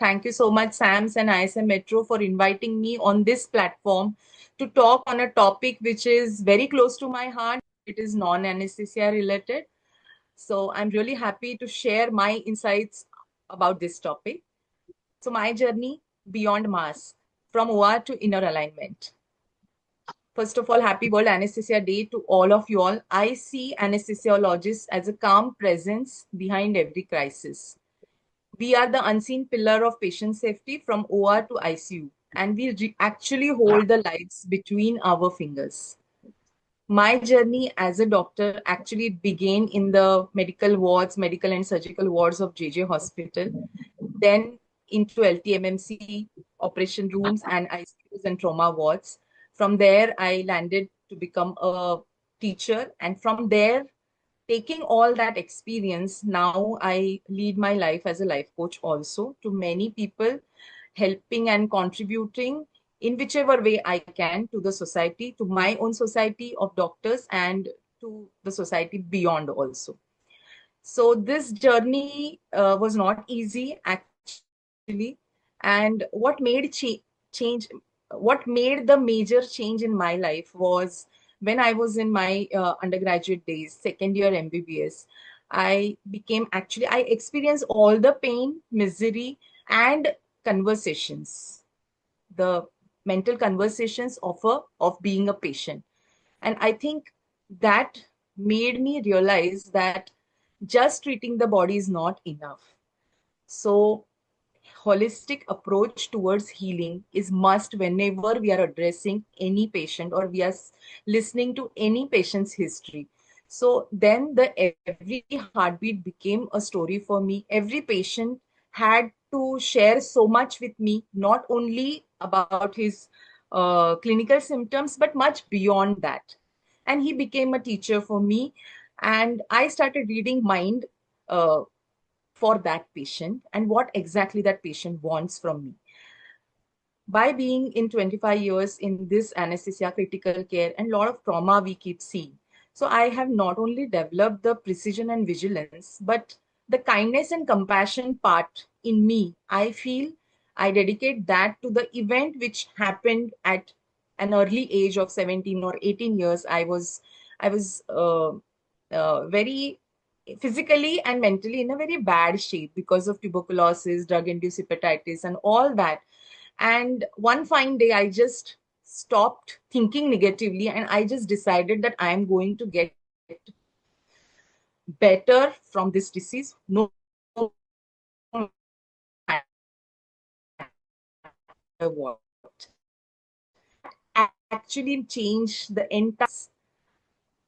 Thank you so much, SAMS and ISM Metro, for inviting me on this platform to talk on a topic which is very close to my heart. It is non-anesthesia related. So I'm really happy to share my insights about this topic. So my journey beyond mass, from OR to inner alignment. First of all, happy World Anesthesia Day to all of you all. I see anesthesiologists as a calm presence behind every crisis. We are the unseen pillar of patient safety from OR to ICU, and we actually hold the lives between our fingers. My journey as a doctor actually began in the medical wards, medical and surgical wards of JJ Hospital, then into LTMMC, operation rooms, and ICUs and trauma wards. From there, I landed to become a teacher, and from there, taking all that experience, now I lead my life as a life coach also to many people, helping and contributing in whichever way I can to the society, to my own society of doctors, and to the society beyond also. So this journey was not easy actually, and change, what made the major change in my life was when I was in my undergraduate days, second year MBBS. I experienced all the pain, misery, and conversations, the mental conversations of being a patient. And I think that made me realize that just treating the body is not enough. So holistic approach towards healing is must whenever we are addressing any patient or we are listening to any patient's history. So then every heartbeat became a story for me. Every patient had to share so much with me, not only about his clinical symptoms but much beyond that. And he became a teacher for me, and I started reading mind uh, for that patient and what exactly that patient wants from me. By being in 25 years in this anesthesia, critical care, and a lot of trauma we keep seeing. So I have not only developed the precision and vigilance, but the kindness and compassion part in me. I feel I dedicate that to the event which happened at an early age of 17 or 18 years. I was very physically and mentally in a very bad shape because of tuberculosis, drug-induced hepatitis, and all that. And one fine day, I just stopped thinking negatively and I just decided that I am going to get better from this disease. No matter what. Actually change the entire.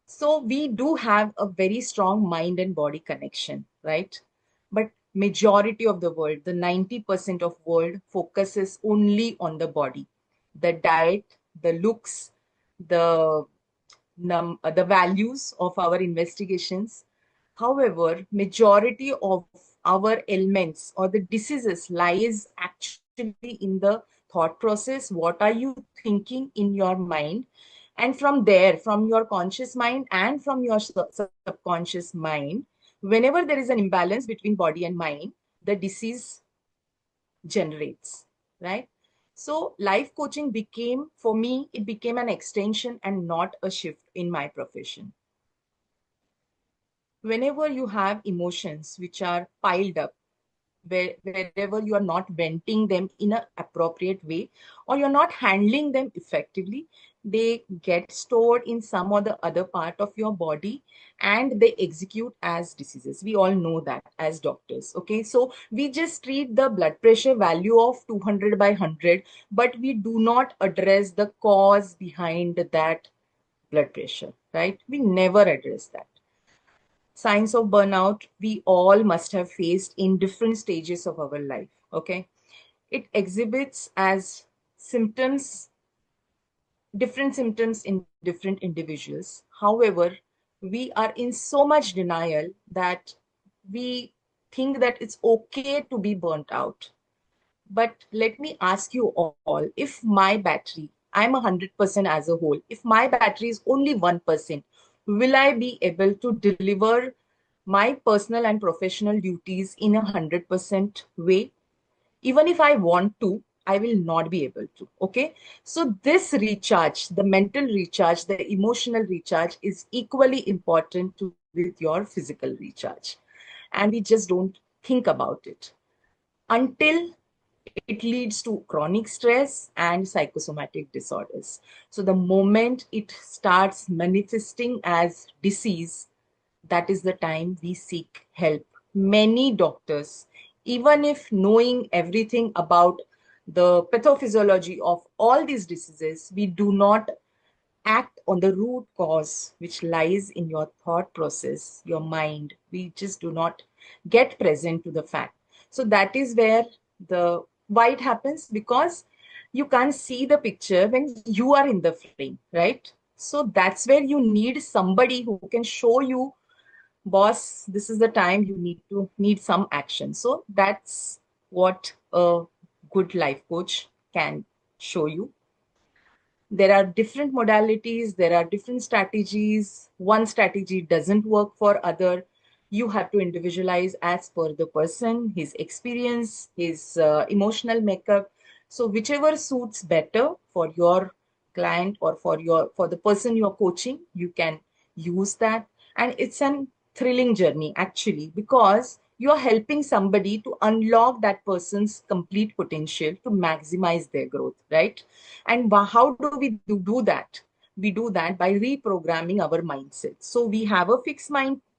So we do have a very strong mind and body connection, right? But majority of the world, the 90% of world focuses only on the body, the diet, the looks, the the values of our investigations. However, majority of our ailments or the diseases lies actually in the thought process. What are you thinking in your mind? And from there, from your conscious mind and from your subconscious mind, whenever there is an imbalance between body and mind, the disease generates, right? So life coaching became, for me, it became an extension and not a shift in my profession. Whenever you have emotions which are piled up, wherever you are not venting them in an appropriate way or you're not handling them effectively, they get stored in some or the other part of your body and they execute as diseases. We all know that as doctors. Okay, so we just treat the blood pressure value of 200 by 100, but we do not address the cause behind that blood pressure, right? We never address that. Signs of burnout we all must have faced in different stages of our life. Okay, it exhibits as symptoms, different symptoms in different individuals. However, we are in so much denial that we think that it's okay to be burnt out. But let me ask you all, if my battery, I'm 100% as a whole, if my battery is only 1%, will I be able to deliver my personal and professional duties in 100% way? Even if I want to, I will not be able to. Okay. So this recharge, the mental recharge, the emotional recharge is equally important to with your physical recharge. And we just don't think about it until it leads to chronic stress and psychosomatic disorders. So the moment it starts manifesting as disease, that is the time we seek help. Many doctors, even if knowing everything about the pathophysiology of all these diseases, we do not act on the root cause which lies in your thought process, your mind. We just do not get present to the fact. So that is where the why it happens, because you can't see the picture when you are in the frame, right? So that's where you need somebody who can show you, boss, this is the time you need some action. So that's what a good life coach can show you. There are different modalities, there are different strategies. One strategy doesn't work for other. You have to individualize as per the person, his experience, his emotional makeup. So whichever suits better for your client or for the person you're coaching, you can use that. And it's an thrilling journey actually, because you're helping somebody to unlock that person's complete potential to maximize their growth, right? And how do we do that? We do that by reprogramming our mindset. So we have a fixed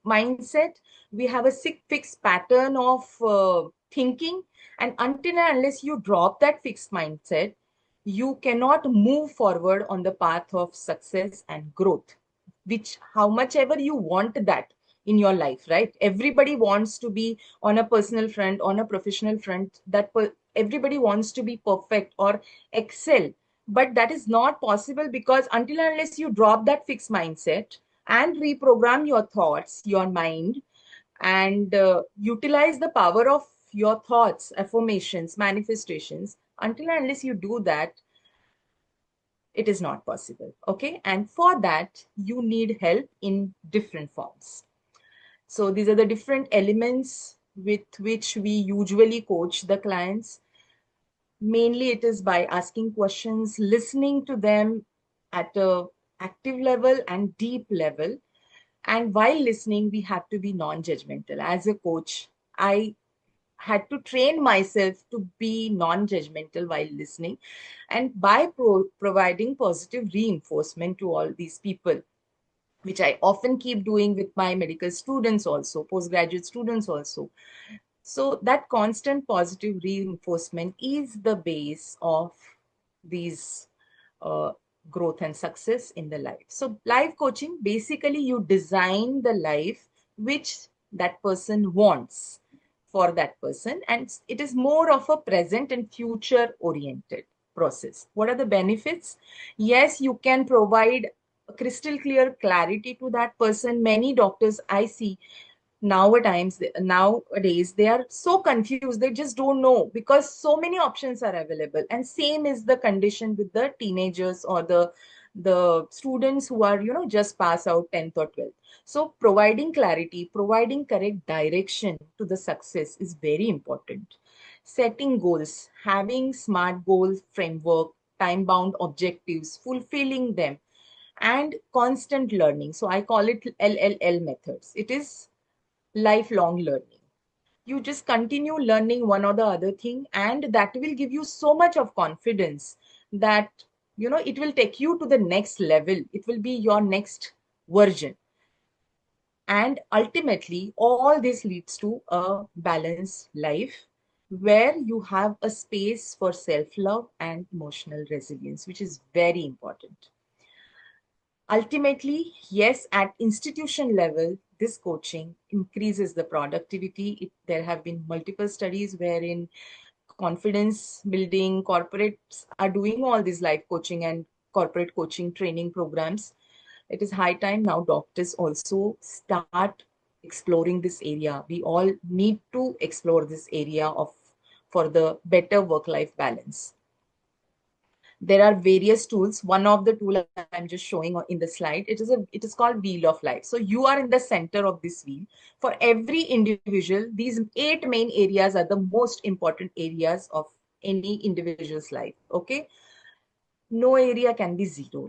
mindset, we have a fixed pattern of thinking, and until and unless you drop that fixed mindset, you cannot move forward on the path of success and growth, which how much ever you want that in your life, right? Everybody wants to be on a personal front, on a professional front, everybody wants to be perfect or excel. But that is not possible, because until and unless you drop that fixed mindset and reprogram your thoughts, your mind, and utilize the power of your thoughts, affirmations, manifestations, until and unless you do that, it is not possible. Okay. And for that, you need help in different forms. So these are the different elements with which we usually coach the clients. Mainly it is by asking questions, listening to them at a active level and deep level. And while listening, we have to be non-judgmental. As a coach, I had to train myself to be non-judgmental while listening, and by providing positive reinforcement to all these people, which I often keep doing with my medical students also, postgraduate students also. So that constant positive reinforcement is the base of these uh, growth and success in the life. So life coaching, basically you design the life which that person wants for that person, and it is more of a present and future oriented process. What are the benefits? Yes, you can provide crystal clear clarity to that person. Many doctors I see nowadays they are so confused, they just don't know, because so many options are available. And same is the condition with the teenagers or the students who are just pass out 10th or 12th. So providing clarity, providing correct direction to the success is very important. Setting goals, having smart goal framework, time bound objectives, fulfilling them, and constant learning. So I call it LLL methods. It is lifelong learning. You just continue learning one or the other thing, and that will give you so much of confidence that it will take you to the next level. It will be your next version. And ultimately, all this leads to a balanced life where you have a space for self-love and emotional resilience, which is very important. Ultimately, yes, at institution level, this coaching increases the productivity. There have been multiple studies wherein confidence building corporates are doing all these life coaching and corporate coaching training programs. It is high time now doctors also start exploring this area. We all need to explore this area of for the better work-life balance. There are various tools. One of the tool I'm just showing in the slide, it is called Wheel of Life. So you are in the center of this wheel. For every individual, these 8 main areas are the most important areas of any individual's life. Okay, no area can be zero,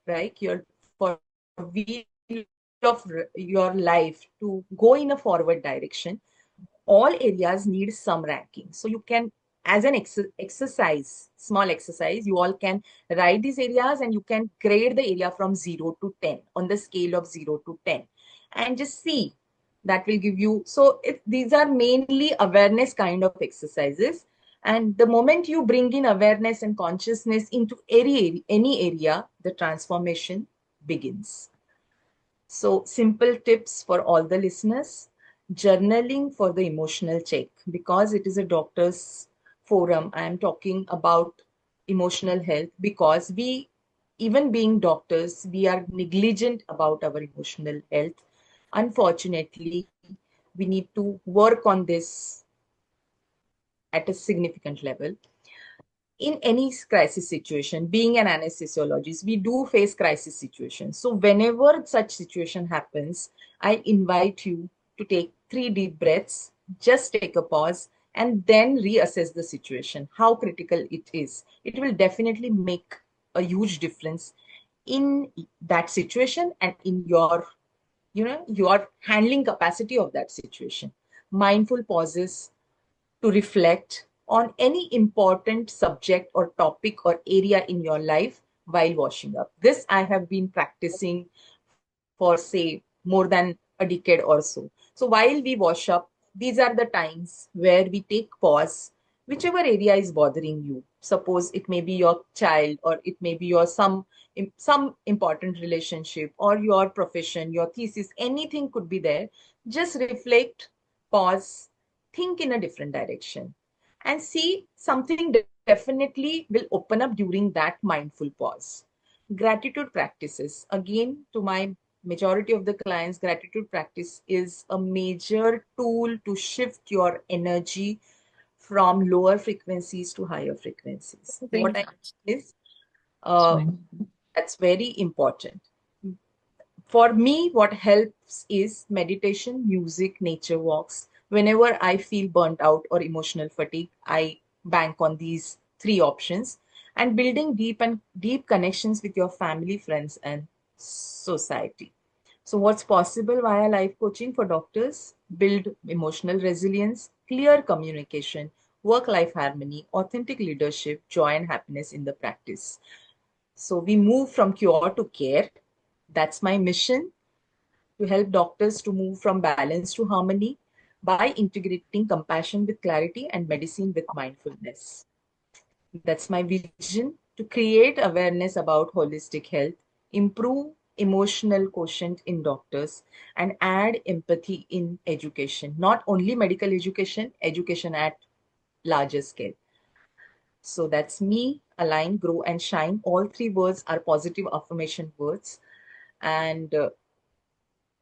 right? Your for wheel of your life to go in a forward direction, all areas need some ranking. So you can, as an exercise, small exercise, you all can write these areas and you can grade the area from 0 to 10 on the scale of 0 to 10 and just see. That will give you. So if these are mainly awareness kind of exercises, and the moment you bring in awareness and consciousness into any area, the transformation begins. So simple tips for all the listeners. Journaling for the emotional check. Because it is a doctor's forum, I am talking about emotional health because we, even being doctors, we are negligent about our emotional health. Unfortunately, we need to work on this at a significant level. In any crisis situation, being an anesthesiologist, we do face crisis situations. So whenever such situation happens, I invite you to take 3 deep breaths, just take a pause, and then reassess the situation, how critical it is. It will definitely make a huge difference in that situation and in your handling capacity of that situation. Mindful pauses to reflect on any important subject or topic or area in your life while washing up. This I have been practicing for, say, more than a decade or so. So while we wash up, these are the times where we take pause, whichever area is bothering you. Suppose it may be your child, or it may be your some important relationship, or your profession, your thesis, anything could be there. Just reflect, pause, think in a different direction, and see something definitely will open up during that mindful pause. Gratitude practices. Again, to my majority of the clients, gratitude practice is a major tool to shift your energy from lower frequencies to higher frequencies. What I mean is, uh, that's very important. For me, what helps is meditation, music, nature walks. Whenever I feel burnt out or emotional fatigue, I bank on these 3 options, and building deep connections with your family, friends, and society. So what's possible via life coaching for doctors? Build emotional resilience, clear communication, work-life harmony, authentic leadership, joy and happiness in the practice. So we move from cure to care. That's my mission, to help doctors to move from balance to harmony by integrating compassion with clarity and medicine with mindfulness. That's my vision, to create awareness about holistic health, improve emotional quotient in doctors, and add empathy in education. Not only medical education, education at larger scale. So that's me, align, grow, and shine. All 3 words are positive affirmation words. And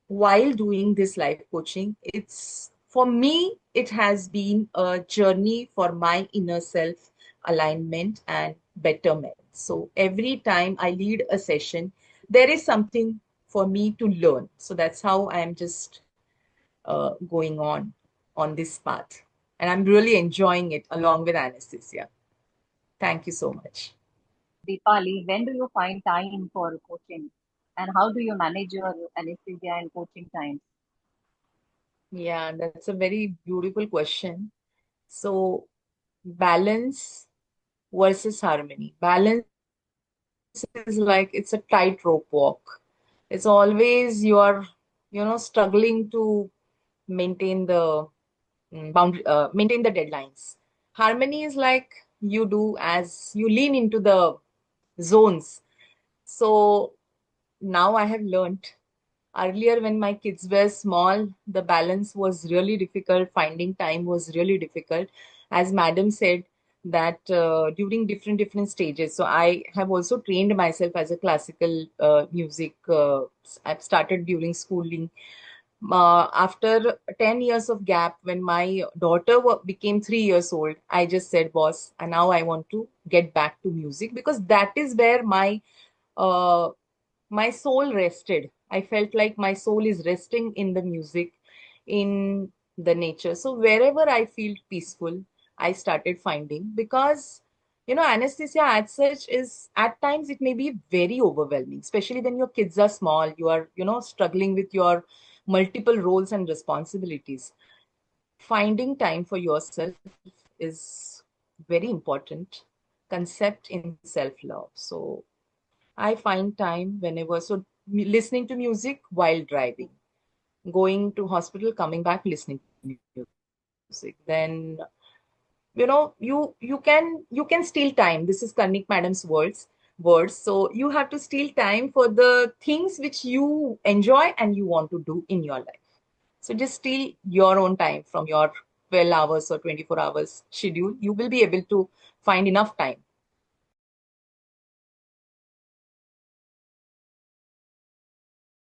while doing this life coaching, it's for me, it has been a journey for my inner self alignment and betterment. So every time I lead a session, there is something for me to learn. So that's how I am just going on this path. And I'm really enjoying it along with anesthesia. Thank you so much. Deepali, when do you find time for coaching? And how do you manage your anesthesia and coaching times? Yeah, that's a very beautiful question. So, balance versus harmony. Balance is like it's a tightrope walk. It's always struggling to maintain maintain the deadlines. Harmony is like you do as you lean into the zones. So now I have learned. Earlier, when my kids were small, the balance was really difficult. Finding time was really difficult. As Madam said, that during different stages. So I have also trained myself as a classical music. I've started during schooling. After 10 years of gap, when my daughter became 3 years old, I just said, boss, and now I want to get back to music because that is where uh, my soul rested. I felt like my soul is resting in the music, in the nature. So wherever I feel peaceful, I started finding, because anesthesia as such is, at times it may be very overwhelming, especially when your kids are small, you are struggling with your multiple roles and responsibilities. Finding time for yourself is very important concept in self-love. So I find time whenever. So listening to music while driving, going to hospital, coming back, listening to music. Then you can steal time. This is Karnik Madam's words. So you have to steal time for the things which you enjoy and you want to do in your life. So just steal your own time from your 12 hours or 24 hours schedule. You will be able to find enough time